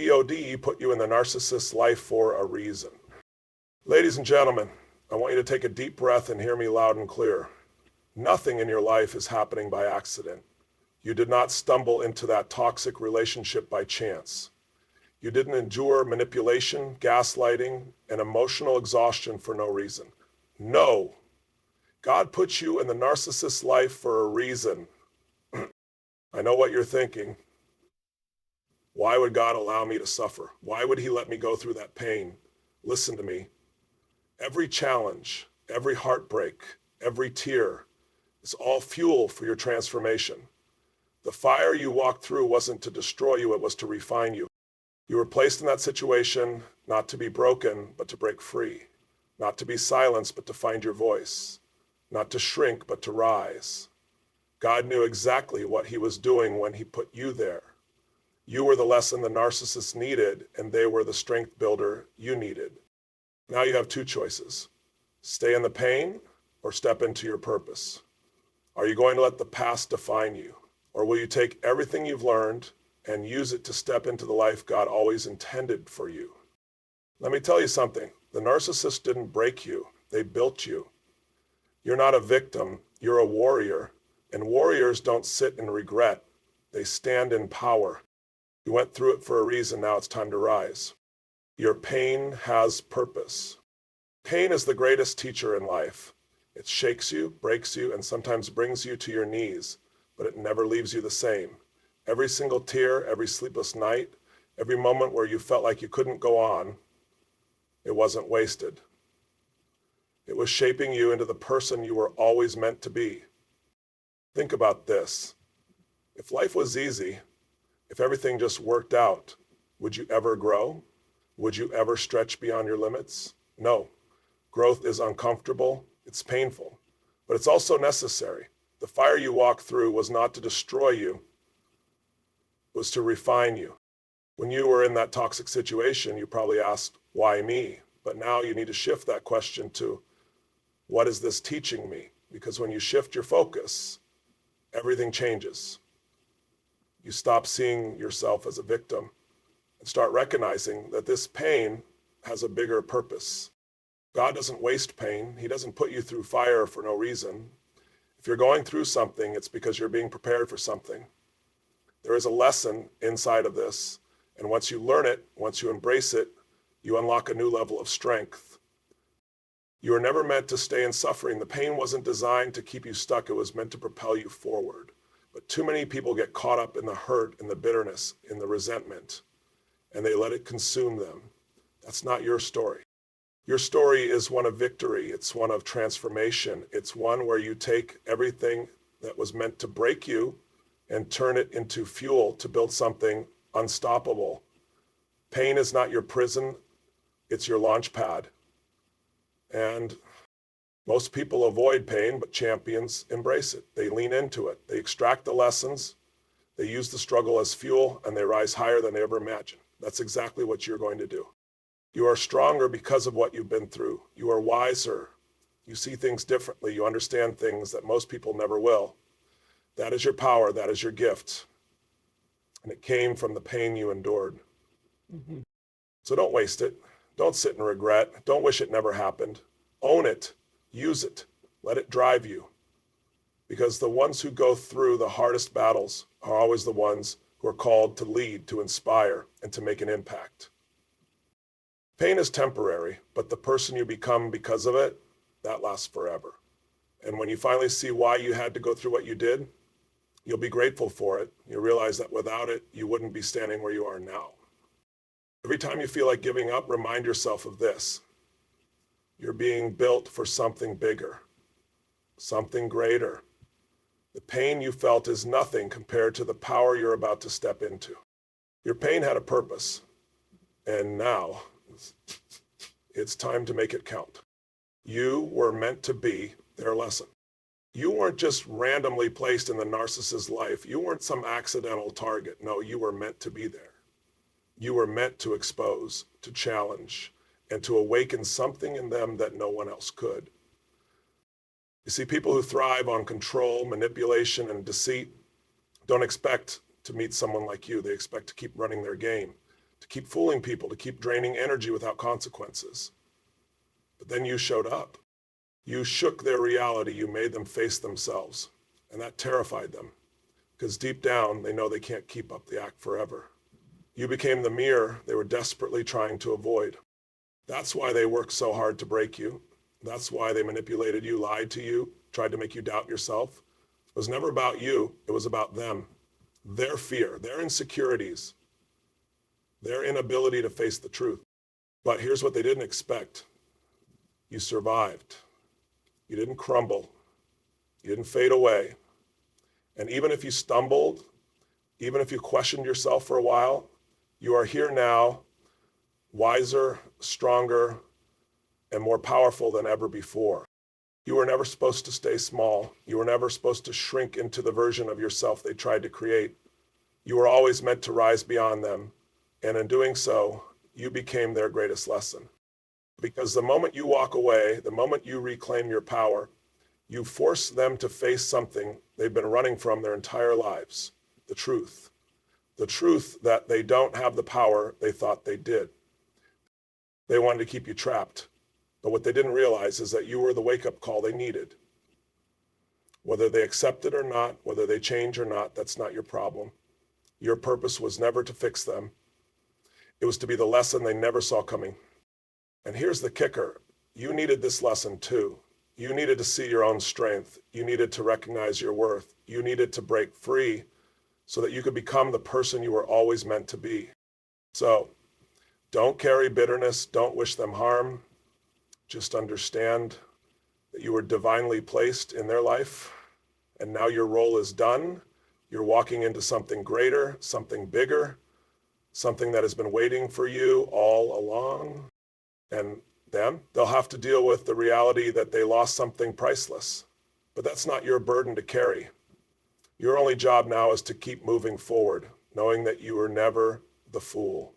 God put you in the narcissist's life for a reason. Ladies and gentlemen, I want you to take a deep breath and hear me loud and clear. Nothing in your life is happening by accident. You did not stumble into that toxic relationship by chance. You didn't endure manipulation, gaslighting, and emotional exhaustion for no reason. No. God put you in the narcissist's life for a reason. I know what you're thinking. Why would God allow me to suffer? Why would he let me go through that pain? Listen to me. Every challenge, every heartbreak, every tear is all fuel for your transformation. The fire you walked through wasn't to destroy you, it was to refine you. You were placed in that situation not to be broken, but to break free. Not to be silenced, but to find your voice. Not to shrink, but to rise. God knew exactly what he was doing when he put you there. You were the lesson the narcissist needed, and they were the strength builder you needed. Now you have two choices. Stay in the pain or step into your purpose. Are you going to let the past define you? Or will you take everything you've learned and use it to step into the life God always intended for you? Let me tell you something. The narcissist didn't break you. They built you. You're not a victim. You're a warrior. And warriors don't sit in regret. They stand in power. You went through it for a reason. Now it's time to rise. Your pain has purpose. Pain is the greatest teacher in life. It shakes you, breaks you, and sometimes brings you to your knees, but it never leaves you the same. Every single tear, every sleepless night, every moment where you felt like you couldn't go on, it wasn't wasted. It was shaping you into the person you were always meant to be. Think about this. If life was easy, if everything just worked out, would you ever grow? Would you ever stretch beyond your limits? No. Growth is uncomfortable, it's painful, but it's also necessary. The fire you walked through was not to destroy you, it was to refine you. When you were in that toxic situation, you probably asked, why me? But now you need to shift that question to, what is this teaching me? Because when you shift your focus, everything changes. You stop seeing yourself as a victim and start recognizing that this pain has a bigger purpose. God doesn't waste pain. He doesn't put you through fire for no reason. If you're going through something, it's because you're being prepared for something. There is a lesson inside of this, and once you learn it, once you embrace it, you unlock a new level of strength. You were never meant to stay in suffering. The pain wasn't designed to keep you stuck. It was meant to propel you forward. But too many people get caught up in the hurt, in the bitterness, in the resentment, and they let it consume them. That's not your story. Your story is one of victory. It's one of transformation. It's one where you take everything that was meant to break you and turn it into fuel to build something unstoppable. Pain is not your prison. It's your launch pad. And most people avoid pain, but champions embrace it. They lean into it. They extract the lessons. They use the struggle as fuel, and they rise higher than they ever imagined. That's exactly what you're going to do. You are stronger because of what you've been through. You are wiser. You see things differently. You understand things that most people never will. That is your power. That is your gift. And it came from the pain you endured. So don't waste it. Don't sit in regret. Don't wish it never happened. Own it. Use it. Let it drive you. Because the ones who go through the hardest battles are always the ones who are called to lead, to inspire, and to make an impact. Pain is temporary, but the person you become because of it, that lasts forever. And when you finally see why you had to go through what you did, you'll be grateful for it. You realize that without it, you wouldn't be standing where you are now. Every time you feel like giving up, remind yourself of this. You're being built for something bigger, something greater. The pain you felt is nothing compared to the power you're about to step into. Your pain had a purpose, and now it's time to make it count. You were meant to be their lesson. You weren't just randomly placed in the narcissist's life. You weren't some accidental target. No, you were meant to be there. You were meant to expose, to challenge, and to awaken something in them that no one else could. You see, people who thrive on control, manipulation, and deceit don't expect to meet someone like you. They expect to keep running their game, to keep fooling people, to keep draining energy without consequences. But then you showed up. You shook their reality. You made them face themselves. And that terrified them, because deep down, they know they can't keep up the act forever. You became the mirror they were desperately trying to avoid. That's why they worked so hard to break you. That's why they manipulated you, lied to you, tried to make you doubt yourself. It was never about you. It was about them, their fear, their insecurities, their inability to face the truth. But here's what they didn't expect. You survived. You didn't crumble. You didn't fade away. And even if you stumbled, even if you questioned yourself for a while, you are here now, wiser, stronger, and more powerful than ever before. You were never supposed to stay small. You were never supposed to shrink into the version of yourself they tried to create. You were always meant to rise beyond them. And in doing so, you became their greatest lesson. Because the moment you walk away, the moment you reclaim your power, you force them to face something they've been running from their entire lives, the truth. The truth that they don't have the power they thought they did. They wanted to keep you trapped. But what they didn't realize is that you were the wake-up call they needed. Whether they accept it or not, whether they change or not, that's not your problem. Your purpose was never to fix them. It was to be the lesson they never saw coming. And here's the kicker. You needed this lesson too. You needed to see your own strength. You needed to recognize your worth. You needed to break free so that you could become the person you were always meant to be. So don't carry bitterness. Don't wish them harm. Just understand that you were divinely placed in their life, and now your role is done. You're walking into something greater, something bigger, something that has been waiting for you all along. And they'll have to deal with the reality that they lost something priceless. But that's not your burden to carry. Your only job now is to keep moving forward, knowing that you were never the fool.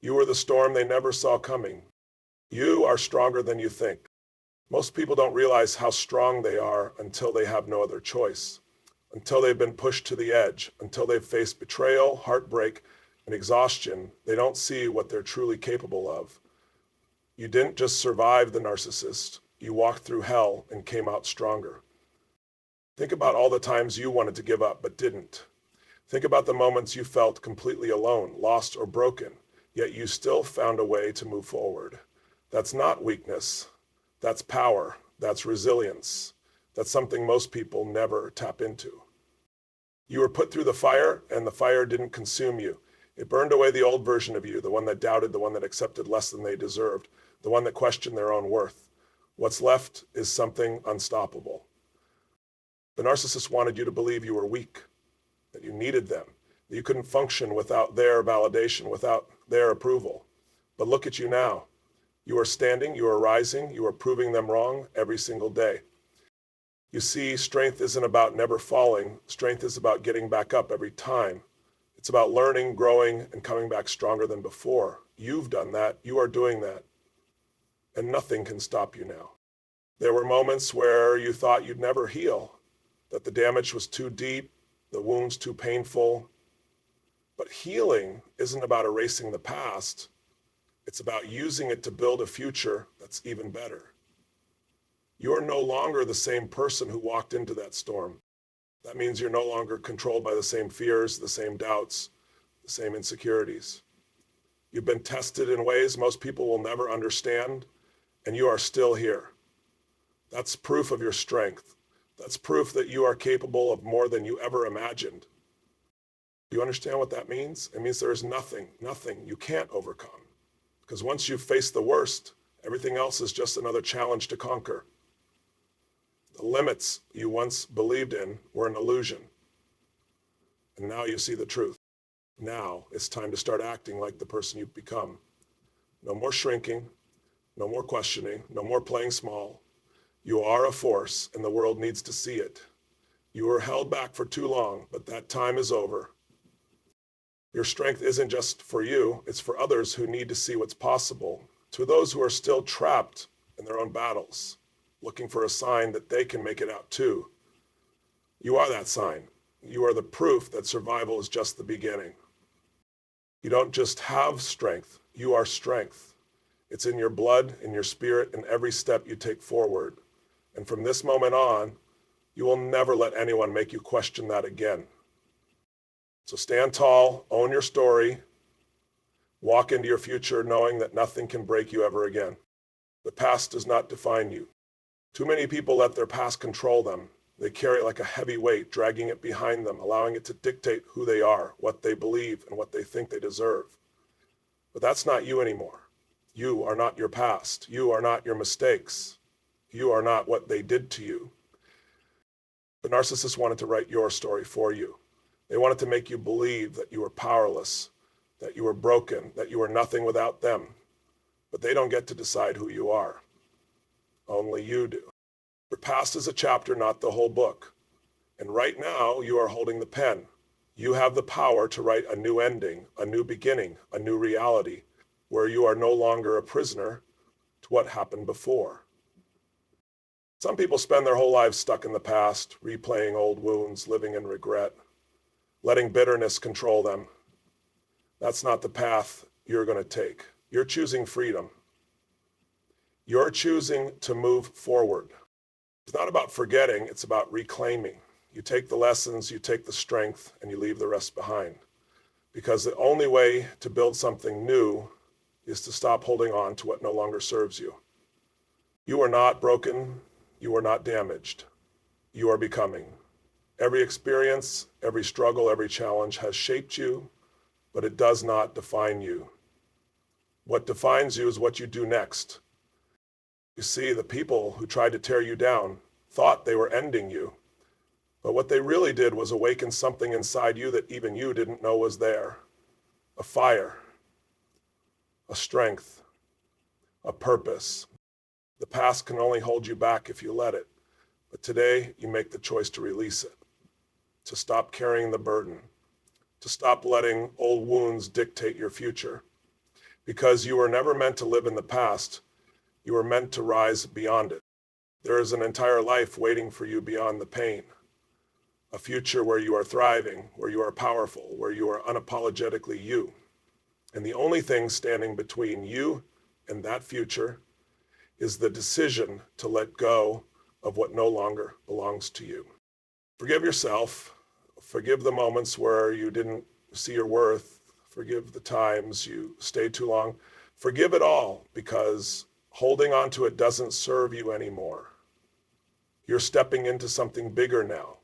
You were the storm they never saw coming. You are stronger than you think. Most people don't realize how strong they are until they have no other choice, until they've been pushed to the edge, until they've faced betrayal, heartbreak, and exhaustion. They don't see what they're truly capable of. You didn't just survive the narcissist. You walked through hell and came out stronger. Think about all the times you wanted to give up but didn't. Think about the moments you felt completely alone, lost, or broken, yet you still found a way to move forward. That's not weakness. That's power. That's resilience. That's something most people never tap into. You were put through the fire, and the fire didn't consume you. It burned away the old version of you, the one that doubted, the one that accepted less than they deserved, the one that questioned their own worth. What's left is something unstoppable. The narcissist wanted you to believe you were weak, that you needed them, that you couldn't function without their validation, without their approval. But look at you now. You are standing, you are rising, you are proving them wrong every single day. You see, strength isn't about never falling. Strength is about getting back up every time. It's about learning, growing, and coming back stronger than before. You've done that. You are doing that. And nothing can stop you now. There were moments where you thought you'd never heal, that the damage was too deep, the wounds too painful. But healing isn't about erasing the past. It's about using it to build a future that's even better. You're no longer the same person who walked into that storm. That means you're no longer controlled by the same fears, the same doubts, the same insecurities. You've been tested in ways most people will never understand, and you are still here. That's proof of your strength. That's proof that you are capable of more than you ever imagined. Do you understand what that means? It means there is nothing you can't overcome. Because once you've faced the worst, everything else is just another challenge to conquer. The limits you once believed in were an illusion. And now you see the truth. Now it's time to start acting like the person you've become. No more shrinking, no more questioning, no more playing small. You are a force, and the world needs to see it. You were held back for too long, but that time is over. Your strength isn't just for you, it's for others who need to see what's possible. To those who are still trapped in their own battles, looking for a sign that they can make it out too. You are that sign. You are the proof that survival is just the beginning. You don't just have strength, you are strength. It's in your blood, in your spirit, in every step you take forward. And from this moment on, you will never let anyone make you question that again. So stand tall, own your story, walk into your future knowing that nothing can break you ever again. The past does not define you. Too many people let their past control them. They carry it like a heavy weight, dragging it behind them, allowing it to dictate who they are, what they believe, and what they think they deserve. But that's not you anymore. You are not your past. You are not your mistakes. You are not what they did to you. The narcissist wanted to write your story for you. They wanted to make you believe that you were powerless, that you were broken, that you were nothing without them. But they don't get to decide who you are. Only you do. Your past is a chapter, not the whole book. And right now, you are holding the pen. You have the power to write a new ending, a new beginning, a new reality, where you are no longer a prisoner to what happened before. Some people spend their whole lives stuck in the past, replaying old wounds, living in regret, letting bitterness control them. That's not the path you're going to take. You're choosing freedom. You're choosing to move forward. It's not about forgetting, it's about reclaiming. You take the lessons, you take the strength, and you leave the rest behind. Because the only way to build something new is to stop holding on to what no longer serves you. You are not broken. You are not damaged. You are becoming. Every experience, every struggle, every challenge has shaped you, but it does not define you. What defines you is what you do next. You see, the people who tried to tear you down thought they were ending you, but what they really did was awaken something inside you that even you didn't know was there. A fire, a strength, a purpose. The past can only hold you back if you let it, but today you make the choice to release it, to stop carrying the burden, to stop letting old wounds dictate your future. Because you were never meant to live in the past, you were meant to rise beyond it. There is an entire life waiting for you beyond the pain. A future where you are thriving, where you are powerful, where you are unapologetically you. And the only thing standing between you and that future is the decision to let go of what no longer belongs to you. Forgive yourself. Forgive the moments where you didn't see your worth. Forgive the times you stayed too long. Forgive it all, because holding on to it doesn't serve you anymore. You're stepping into something bigger now.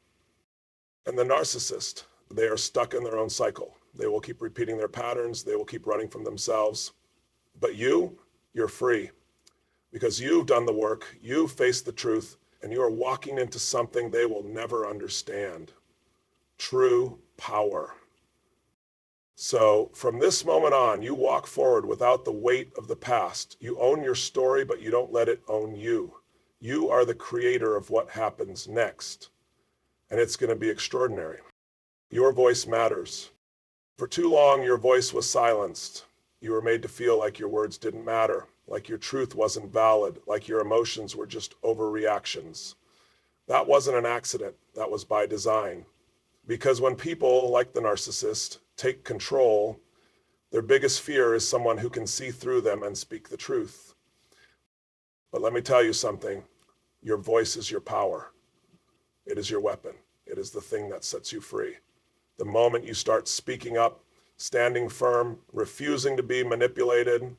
And the narcissist, they are stuck in their own cycle. They will keep repeating their patterns. They will keep running from themselves. But you're free, because you've done the work, you've faced the truth, and you are walking into something they will never understand. True power. So from this moment on, you walk forward without the weight of the past. You own your story, but you don't let it own you. You are the creator of what happens next, and it's going to be extraordinary. Your voice matters. For too long, your voice was silenced. You were made to feel like your words didn't matter, like your truth wasn't valid, like your emotions were just overreactions. That wasn't an accident. That was by design. Because when people, like the narcissist, take control, their biggest fear is someone who can see through them and speak the truth. But let me tell you something. Your voice is your power. It is your weapon. It is the thing that sets you free. The moment you start speaking up, standing firm, refusing to be manipulated,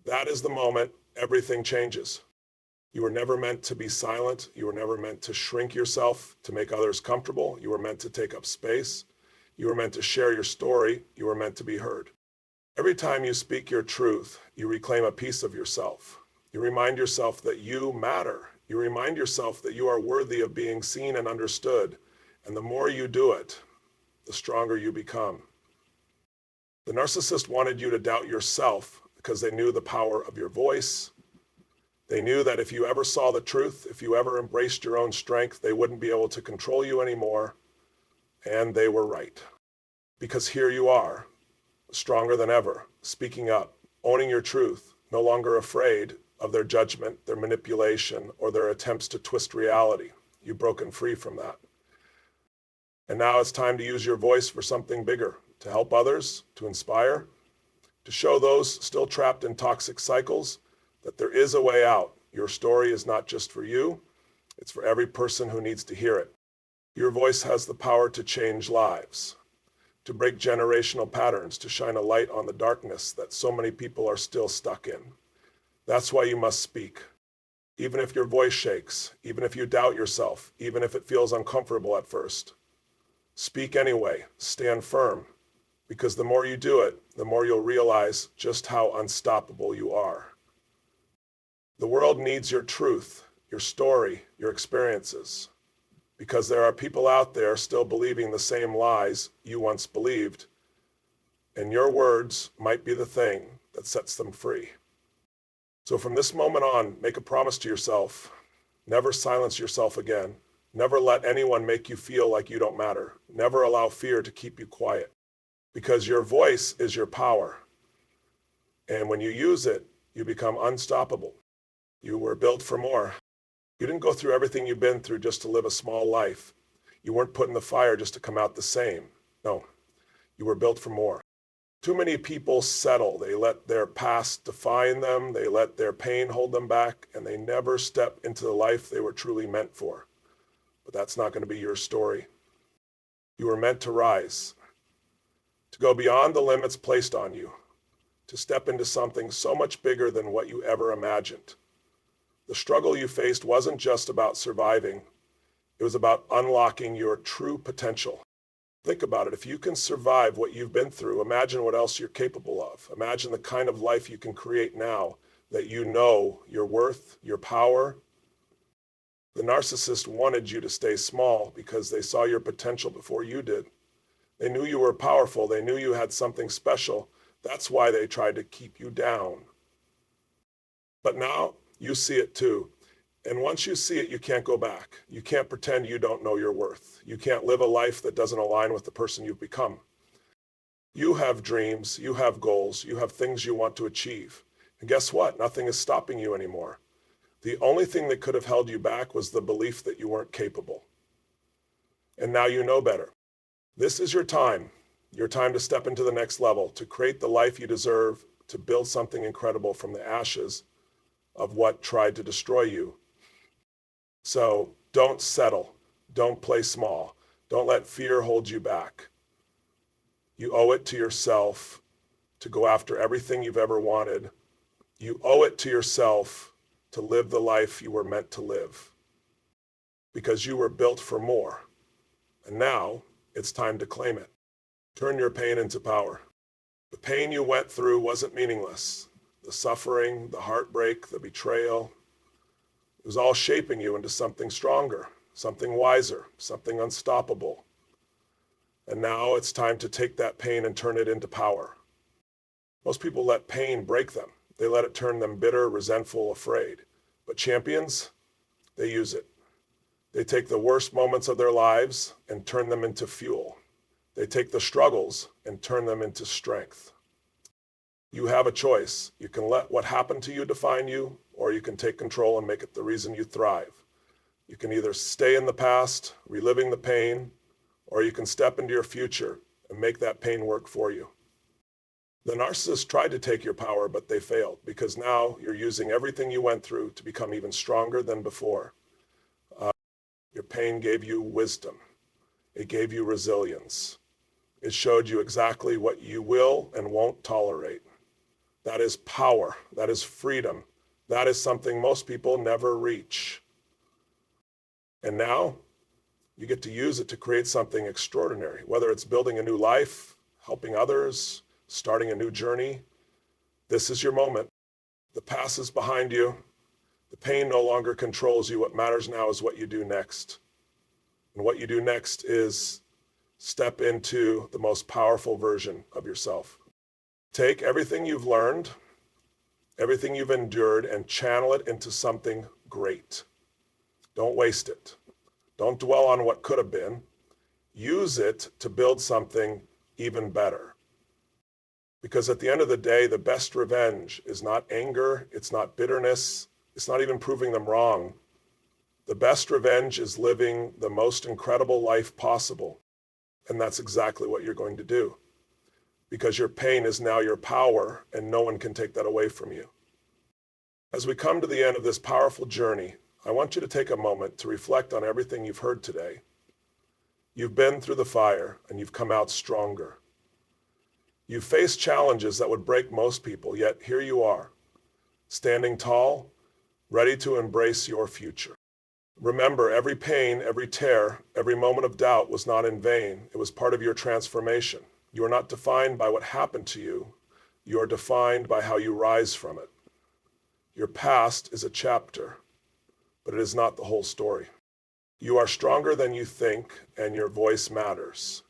that is the moment everything changes. You were never meant to be silent. You were never meant to shrink yourself to make others comfortable. You were meant to take up space. You were meant to share your story. You were meant to be heard. Every time you speak your truth, you reclaim a piece of yourself. You remind yourself that you matter. You remind yourself that you are worthy of being seen and understood. And the more you do it, the stronger you become. The narcissist wanted you to doubt yourself because they knew the power of your voice. They knew that if you ever saw the truth, if you ever embraced your own strength, they wouldn't be able to control you anymore. And they were right. Because here you are, stronger than ever, speaking up, owning your truth, no longer afraid of their judgment, their manipulation, or their attempts to twist reality. You've broken free from that. And now it's time to use your voice for something bigger, to help others, to inspire, to show those still trapped in toxic cycles that there is a way out. Your story is not just for you, it's for every person who needs to hear it. Your voice has the power to change lives, to break generational patterns, to shine a light on the darkness that so many people are still stuck in. That's why you must speak. Even if your voice shakes, even if you doubt yourself, even if it feels uncomfortable at first. Speak anyway, stand firm, because the more you do it, the more you'll realize just how unstoppable you are. The world needs your truth, your story, your experiences, because there are people out there still believing the same lies you once believed, and your words might be the thing that sets them free. So from this moment on, make a promise to yourself. Never silence yourself again. Never let anyone make you feel like you don't matter. Never allow fear to keep you quiet, because your voice is your power. And when you use it, you become unstoppable. You were built for more. You didn't go through everything you've been through just to live a small life. You weren't put in the fire just to come out the same. No, you were built for more. Too many people settle. They let their past define them. They let their pain hold them back, and they never step into the life they were truly meant for. But that's not going to be your story. You were meant to rise, to go beyond the limits placed on you, to step into something so much bigger than what you ever imagined. The struggle you faced wasn't just about surviving. It was about unlocking your true potential. Think about it. If you can survive what you've been through, imagine what else you're capable of. Imagine the kind of life you can create now that you know your worth, your power. The narcissist wanted you to stay small because they saw your potential before you did. They knew you were powerful. They knew you had something special. That's why they tried to keep you down. But now you see it too. And once you see it, you can't go back. You can't pretend you don't know your worth. You can't live a life that doesn't align with the person you've become. You have dreams, you have goals, you have things you want to achieve. And guess what? Nothing is stopping you anymore. The only thing that could have held you back was the belief that you weren't capable. And now you know better. This is your time to step into the next level, to create the life you deserve, to build something incredible from the ashes of what tried to destroy you. So don't settle. Don't play small. Don't let fear hold you back. You owe it to yourself to go after everything you've ever wanted. You owe it to yourself to live the life you were meant to live, because you were built for more. And now it's time to claim it. Turn your pain into power. The pain you went through wasn't meaningless. The suffering, the heartbreak, the betrayal, it was all shaping you into something stronger, something wiser, something unstoppable. And now it's time to take that pain and turn it into power. Most people let pain break them. They let it turn them bitter, resentful, afraid. But champions, they use it. They take the worst moments of their lives and turn them into fuel. They take the struggles and turn them into strength. You have a choice. You can let what happened to you define you, or you can take control and make it the reason you thrive. You can either stay in the past, reliving the pain, or you can step into your future and make that pain work for you. The narcissist tried to take your power, but they failed, because now you're using everything you went through to become even stronger than before. Your pain gave you wisdom. It gave you resilience. It showed you exactly what you will and won't tolerate. That is power. That is freedom. That is something most people never reach. And now you get to use it to create something extraordinary, whether it's building a new life, helping others, starting a new journey. This is your moment. The past is behind you. The pain no longer controls you. What matters now is what you do next. And what you do next is step into the most powerful version of yourself. Take everything you've learned, everything you've endured, and channel it into something great. Don't waste it. Don't dwell on what could have been. Use it to build something even better. Because at the end of the day, the best revenge is not anger, it's not bitterness, it's not even proving them wrong. The best revenge is living the most incredible life possible. And that's exactly what you're going to do. because your pain is now your power and no one can take that away from you. As we come to the end of this powerful journey, I want you to take a moment to reflect on everything you've heard today. You've been through the fire and you've come out stronger. You've faced challenges that would break most people, yet here you are, standing tall, ready to embrace your future. Remember, every pain, every tear, every moment of doubt was not in vain. It was part of your transformation. You are not defined by what happened to you. You are defined by how you rise from it. Your past is a chapter, but it is not the whole story. You are stronger than you think, and your voice matters.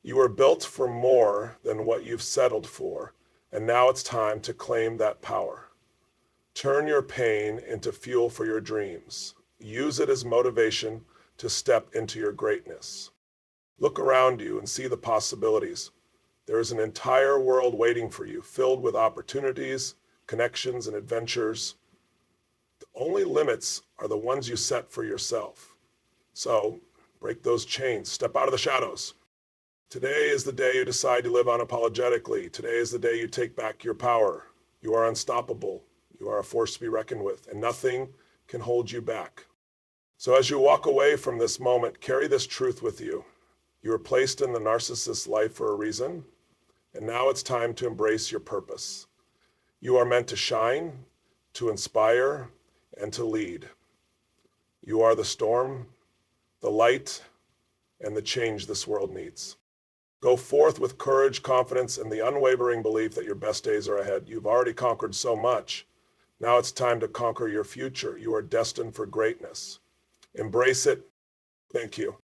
You are built for more than what you've settled for, and now it's time to claim that power. Turn your pain into fuel for your dreams. Use it as motivation to step into your greatness. Look around you and see the possibilities. There is an entire world waiting for you, filled with opportunities, connections, and adventures. The only limits are the ones you set for yourself. So, break those chains, step out of the shadows. Today is the day you decide to live unapologetically. Today is the day you take back your power. You are unstoppable. You are a force to be reckoned with, and nothing can hold you back. So as you walk away from this moment, carry this truth with you. You were placed in the narcissist's life for a reason, and now it's time to embrace your purpose. You are meant to shine, to inspire, and to lead. You are the storm, the light, and the change this world needs. Go forth with courage, confidence, and the unwavering belief that your best days are ahead. You've already conquered so much. Now it's time to conquer your future. You are destined for greatness. Embrace it. Thank you.